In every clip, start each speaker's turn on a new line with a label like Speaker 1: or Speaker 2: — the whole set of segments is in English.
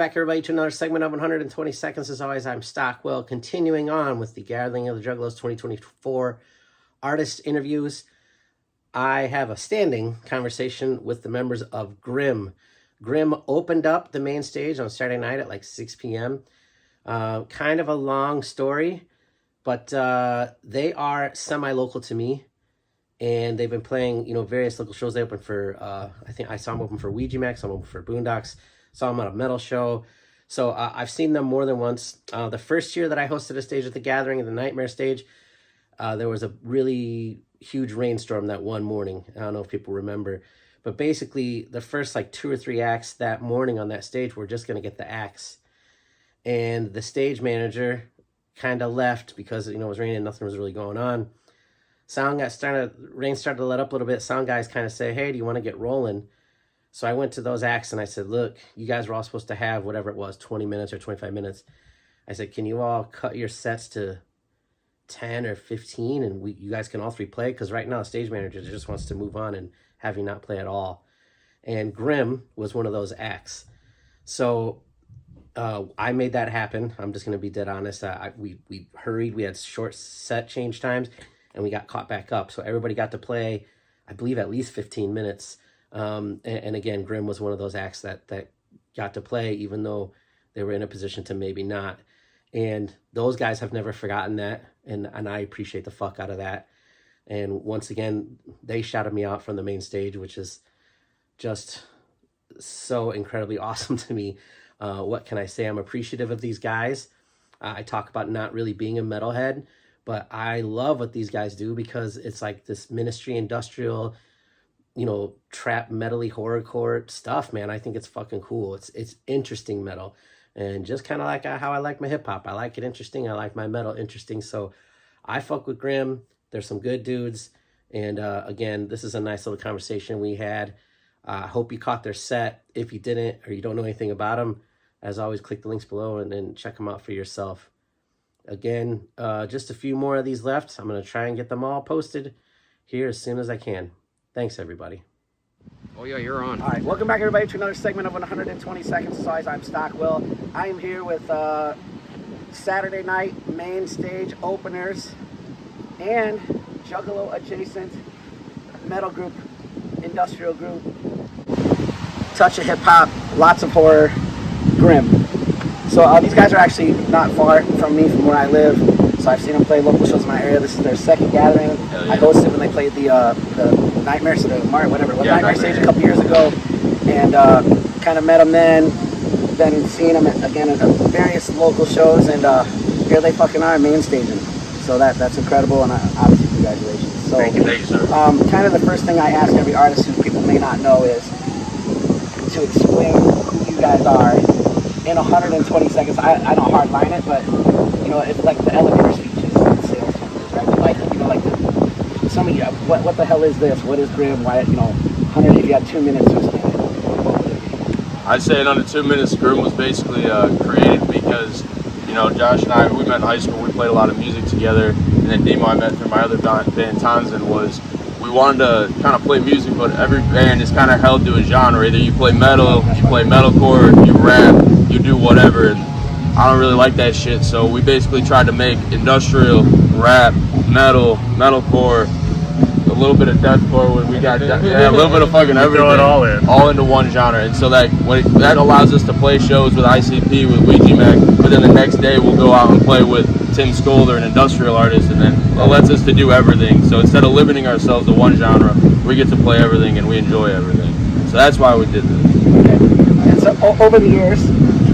Speaker 1: back, everybody, to another segment of 120 Seconds. As always, I'm Stockwell, continuing on with the Gathering of the Juggalos 2024 artist interviews. I have a standing conversation with the members of GRIMM. GRIMM opened up the main stage on Saturday night at like 6 p.m. Kind of a long story, but they are semi-local to me. And they've been playing, various local shows. They opened for, I think I saw them open for Ouija Max, saw them open for Boondocks, saw them at a metal show. So I've seen them more than once. The first year that I hosted a stage at the Gathering, the Nightmare stage, there was a really huge rainstorm that one morning. I don't know if people remember. But basically, the first like 2 or 3 acts that morning on that stage were just going to get the axe. And the stage manager kind of left because, it was raining, nothing was really going on. Rain started to let up a little bit. Sound guys kind of say, hey, do you want to get rolling? So I went to those acts and I said, look, you guys were all supposed to have whatever it was, 20 minutes or 25 minutes. I said, can you all cut your sets to 10 or 15 and you guys can all three play? Because right now the stage manager just wants to move on and have you not play at all. And GRIMM was one of those acts. So I made that happen. I'm just going to be dead honest. We hurried. We had short set change times. And we got caught back up. So everybody got to play, I believe, at least 15 minutes. And again, GRIMM was one of those acts that got to play, even though they were in a position to maybe not. And those guys have never forgotten that. And I appreciate the fuck out of that. And once again, they shouted me out from the main stage, which is just so incredibly awesome to me. What can I say? I'm appreciative of these guys. I talk about not really being a metalhead, but I love what these guys do because it's like this ministry, industrial, trap, metally, horrorcore stuff, man. I think it's fucking cool. It's interesting metal. And just kind of like how I like my hip hop. I like it interesting. I like my metal interesting. So I fuck with GRIMM. There's some good dudes. And again, this is a nice little conversation we had. I hope you caught their set. If you didn't or you don't know anything about them, as always, click the links below and then check them out for yourself. Again, just a few more of these left. I'm going to try and get them all posted here as soon as I can. Thanks, everybody.
Speaker 2: Oh, yeah, you're on.
Speaker 1: All right, welcome back, everybody, to another segment of 120 Seconds. As always, I'm Stockwell. I am here with Saturday night main stage openers and Juggalo-adjacent metal group, industrial group, touch of hip-hop, lots of horror, GRIMM. So these guys are actually not far from me, from where I live. So I've seen them play local shows in my area. This is their second gathering. Yeah. I hosted when they played the Nightmare, Nightmare stage a couple years ago, and kind of met them then. Been seeing them again at various local shows, and here they fucking are, main staging. So that's incredible, and obviously congratulations. So,
Speaker 2: thank you, sir.
Speaker 1: Kind of the first thing I ask every artist who people may not know is to explain who you guys are in 120 seconds. I don't hardline it, but it's like the elevator speeches, sales speeches, right? Like some of you, what the hell is this? What is GRIMM? Why 100? If you had 2 minutes to explain it, what would it be?
Speaker 3: I'd say in under 2 minutes, GRIMM was basically created because Josh and I, we met in high school. We played a lot of music together, and then Demo I met through my other band, Townsend, was we wanted to kind of play music, but every band is kind of held to a genre. Either you play metal, you play metalcore, you rap, you do whatever, and I don't really like that shit. So we basically tried to make industrial, rap, metalcore, a little bit of deathcore. We got a little bit of fucking everything.
Speaker 4: Throw it all
Speaker 3: into one genre, and so that allows us to play shows with ICP, with Ouija Max, but then the next day we'll go out and play with Tim Skolder, an industrial artist, and then it lets us to do everything. So instead of limiting ourselves to one genre, we get to play everything and we enjoy everything. So that's why we did this.
Speaker 1: Okay. And so over the years,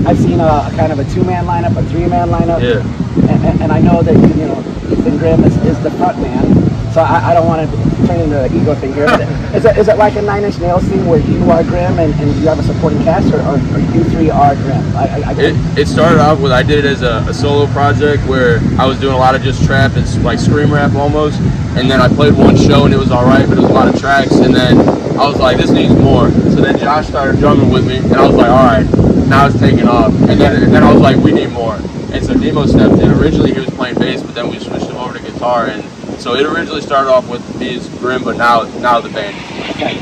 Speaker 1: I've seen a kind of a 2-man lineup, a 3-man lineup.
Speaker 3: Yeah.
Speaker 1: And I know that Ethan GRIMM is the front man. So I don't want to turn into an ego thing here. Is it like a 9 Inch Nails thing where you are GRIMM and you have a supporting cast, or you three are GRIMM?
Speaker 3: It started off with, I did it as a solo project where I was doing a lot of just trap and like scream rap almost, and then I played one show and it was alright, but it was a lot of tracks, and then I was like, this needs more. So then Josh started drumming with me, and I was like, alright, now it's taking off. And then I was like, we need more. And so Demo stepped in. Originally he was playing bass, but then we switched him over to guitar, and so it originally started off with me as GRIMM, but now the band.
Speaker 1: Okay.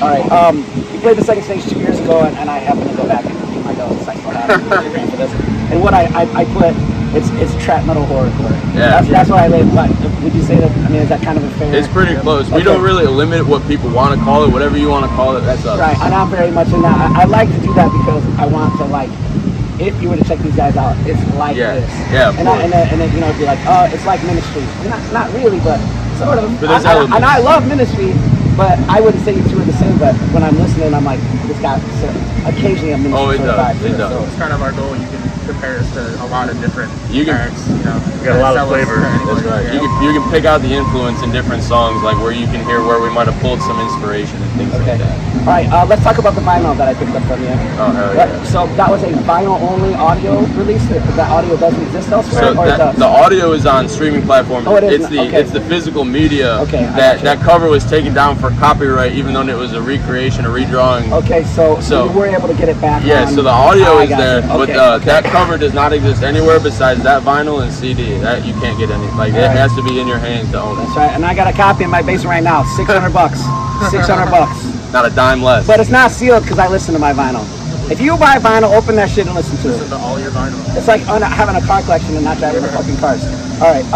Speaker 1: All right. You played the second stage 2 years ago, and I happened to go back and do my notes. I saw
Speaker 4: GRIMM for this. And what I put, it's trap metal horrorcore.
Speaker 3: Yeah.
Speaker 4: That's what I live. But would you say that? I mean, is that kind of a fair?
Speaker 3: It's pretty close. We don't really limit what people want to call it. Whatever you want to call it, that's us.
Speaker 4: Right, and I'm very much in that. I like to do that because I want to, like, if you were to check these guys out, it's like this.
Speaker 3: Yeah,
Speaker 4: and then you know, be like, oh, it's like Ministry. Not really, but sort of.
Speaker 3: But there's
Speaker 4: and I love Ministry, but I wouldn't say you two are the same. But when I'm listening, I'm like, this guy. So occasionally, I'm Ministry.
Speaker 3: Oh, it does. It does.
Speaker 5: So it's kind of our goal. You can compare us to a lot of different acts. You know,
Speaker 6: we got a lot of flavor.
Speaker 3: That's right.
Speaker 5: Yeah.
Speaker 3: You can pick out the influence in different songs, like where you can hear where we might have pulled some inspiration and things like that.
Speaker 4: All right, let's talk about the vinyl that I picked up from you.
Speaker 3: Oh, hell yeah.
Speaker 4: So that was a vinyl-only audio release. That audio doesn't exist elsewhere,
Speaker 3: So
Speaker 4: or it does?
Speaker 3: the audio is on streaming platforms.
Speaker 4: Oh, it is.
Speaker 3: It's the physical media.
Speaker 4: Okay,
Speaker 3: That cover was taken down for copyright, even though it was a recreation, a redrawing.
Speaker 4: Okay, so you were able to get it back.
Speaker 3: Yeah, so the audio is there,
Speaker 4: but
Speaker 3: that cover does not exist anywhere besides that vinyl and CD. That you can't get any. Like it has to be in your hands to own it.
Speaker 4: That's right, and I got a copy in my basement right now. $600. $600.
Speaker 3: Not a dime less.
Speaker 4: But it's not sealed because I listen to my vinyl. If you buy vinyl, open that shit and listen to it.
Speaker 5: Listen to all your vinyl.
Speaker 4: It's like having a car collection and not driving the fucking cars. All right.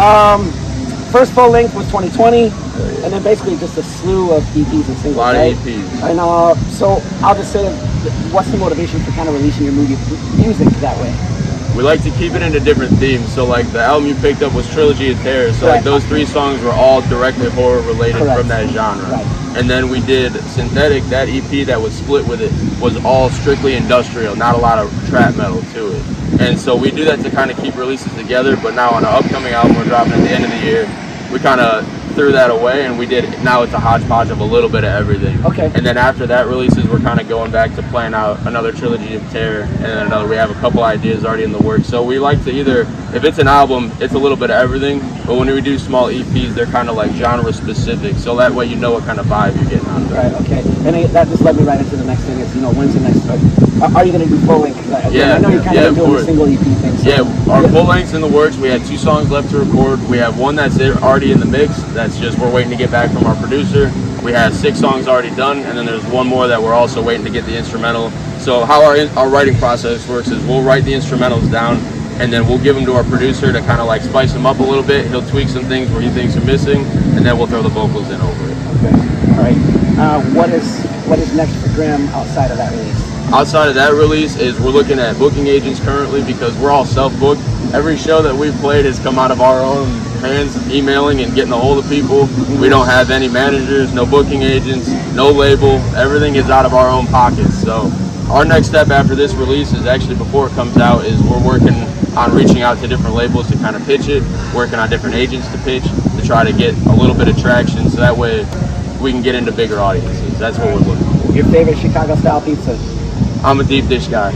Speaker 4: First full length was 2020, and then basically just a slew of EPs and singles.
Speaker 3: A lot
Speaker 4: right?
Speaker 3: of EPs.
Speaker 4: And so I'll just say, what's the motivation for kind of releasing your music that way?
Speaker 3: We like to keep it into different themes. So like the album you picked up was Trilogy of Terror. So like those 3 songs were all directly horror related from that genre.
Speaker 4: Right.
Speaker 3: And then we did Synthetic, that EP that was split with it was all strictly industrial, not a lot of trap metal to it. And so we do that to kind of keep releases together, but now on our upcoming album we're dropping at the end of the year, we kind of threw that away and now it's a hodgepodge of a little bit of everything.
Speaker 4: Okay.
Speaker 3: And then after that releases, we're kind of going back to plan out another Trilogy of Terror, and then we have a couple ideas already in the works. So we like to if it's an album, it's a little bit of everything, but when we do small EPs, they're kind of like genre specific, so that way you know what kind of vibe you're getting out of it.
Speaker 4: Right, okay. And that just led me right into the next thing is, when's the next, are you going to do full length? I know you're kind of doing the single EP thing. So
Speaker 3: our full length's in the works. We had 2 songs left to record. We have one that's already in the mix. That's just we're waiting to get back from our producer. We have 6 songs already done, and then there's one more that we're also waiting to get the instrumental. So how our writing process works is we'll write the instrumentals down, and then we'll give them to our producer to kind of like spice them up a little bit. He'll tweak some things where he thinks are missing, and then we'll throw the vocals in over it.
Speaker 4: Okay, all right. What is next for GRIMM outside of that release?
Speaker 3: Outside of that release is we're looking at booking agents currently because we're all self-booked. Every show that we've played has come out of our own hands, emailing and getting a hold of people. We don't have any managers, no booking agents, no label. Everything is out of our own pockets. So our next step after this release is actually before it comes out is we're working on reaching out to different labels to kind of pitch it, working on different agents to pitch, to try to get a little bit of traction so that way we can get into bigger audiences. That's what we're looking for.
Speaker 4: Your favorite Chicago style pizza?
Speaker 3: I'm a deep dish guy.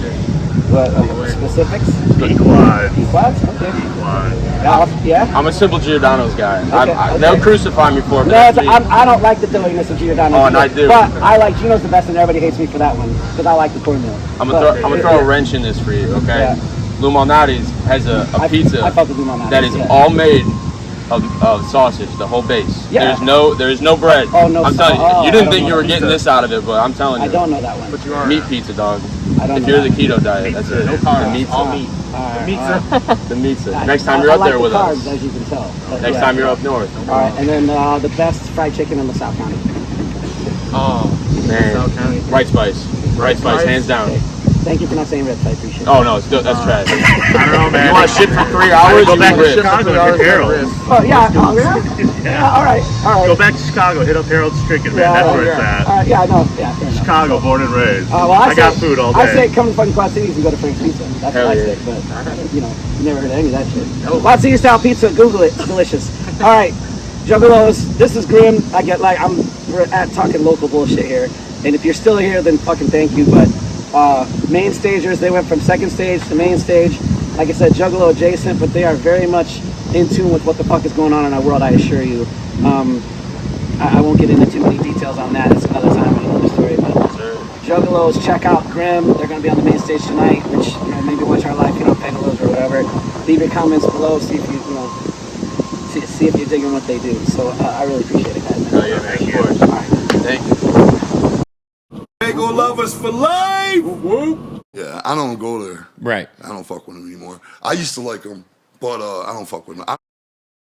Speaker 4: What specifics?
Speaker 6: Quad.
Speaker 4: Quads? Okay.
Speaker 6: Quad.
Speaker 4: Yeah?
Speaker 3: I'm a simple Giordano's guy.
Speaker 4: Okay.
Speaker 3: They'll crucify me for it.
Speaker 4: No, I don't like the doughiness of Giordano's.
Speaker 3: Oh, and I do.
Speaker 4: But I like Gino's the best, and everybody hates me for that one because I like the cornmeal.
Speaker 3: I'm gonna throw a wrench in this for you, okay?
Speaker 4: Yeah.
Speaker 3: Lou Malnati's has a pizza
Speaker 4: I fuck with Lou Malnati's,
Speaker 3: that is all made of sausage, the whole base.
Speaker 4: Yeah.
Speaker 3: There's no bread.
Speaker 4: Oh, no.
Speaker 3: I'm telling you,
Speaker 4: I
Speaker 3: you didn't
Speaker 4: don't
Speaker 3: think
Speaker 4: know
Speaker 3: you were
Speaker 4: that.
Speaker 3: getting this out of it, but I'm telling you.
Speaker 4: I don't know that one.
Speaker 5: But you are
Speaker 3: Meat pizza, dog.
Speaker 4: I don't
Speaker 3: If
Speaker 4: know
Speaker 3: you're
Speaker 4: that
Speaker 3: the keto diet, that's it.
Speaker 5: No carbs,
Speaker 3: The pizza.
Speaker 5: all meat.
Speaker 3: The pizza. Next time you're up there with
Speaker 4: carbs,
Speaker 3: us.
Speaker 4: as you can tell. But
Speaker 3: Next time you're up north.
Speaker 4: All right, and then the best fried chicken in LaSalle County.
Speaker 5: Oh,
Speaker 3: Man,
Speaker 5: South County.
Speaker 3: Right Spice, hands down.
Speaker 4: Okay. Thank you for not saying Ritz. I appreciate it.
Speaker 3: Oh no, that's trash.
Speaker 6: I don't know, man.
Speaker 3: You want to shit for 3 hours?
Speaker 6: Go back
Speaker 3: you
Speaker 6: to
Speaker 3: rip.
Speaker 6: Chicago and hit Harold's.
Speaker 4: Oh, yeah. Yeah, all right.
Speaker 6: Go back to Chicago, hit up Harold's Chicken, man.
Speaker 4: Yeah,
Speaker 6: That's where it's at.
Speaker 4: yeah, no, yeah, fair enough.
Speaker 6: Chicago, born and raised.
Speaker 4: Well,
Speaker 6: I got food all day.
Speaker 4: I say come to fucking Quad Cities and go to Frank's Pizza. That's
Speaker 3: Hell
Speaker 4: what I
Speaker 3: yeah.
Speaker 4: say, but, you know, you never heard of any of that shit. Quad City style pizza, Google it, it's delicious. All right, Juggalos, this is GRIMM. We're at talking local bullshit here. And if you're still here, then fucking thank you, but main stagers, they went from second stage to main stage. Like I said, Juggalo adjacent, but they are very much in tune with what the fuck is going on in our world, I assure you. I won't get into too many details on that. It's another time and another story. But Juggalos, check out GRIMM. They're going to be on the main stage tonight, which, you know, maybe watch our live, you know, Pengalos or whatever. Leave your comments below, see if you, see if you're digging what they do. So I really appreciate it, guys.
Speaker 3: Oh yeah, man. Of course.
Speaker 4: All right.
Speaker 3: Thank you.
Speaker 7: Lego lovers for life. Yeah, I don't go there.
Speaker 8: Right.
Speaker 7: I don't fuck with them anymore. I used to like them, but I don't fuck with them.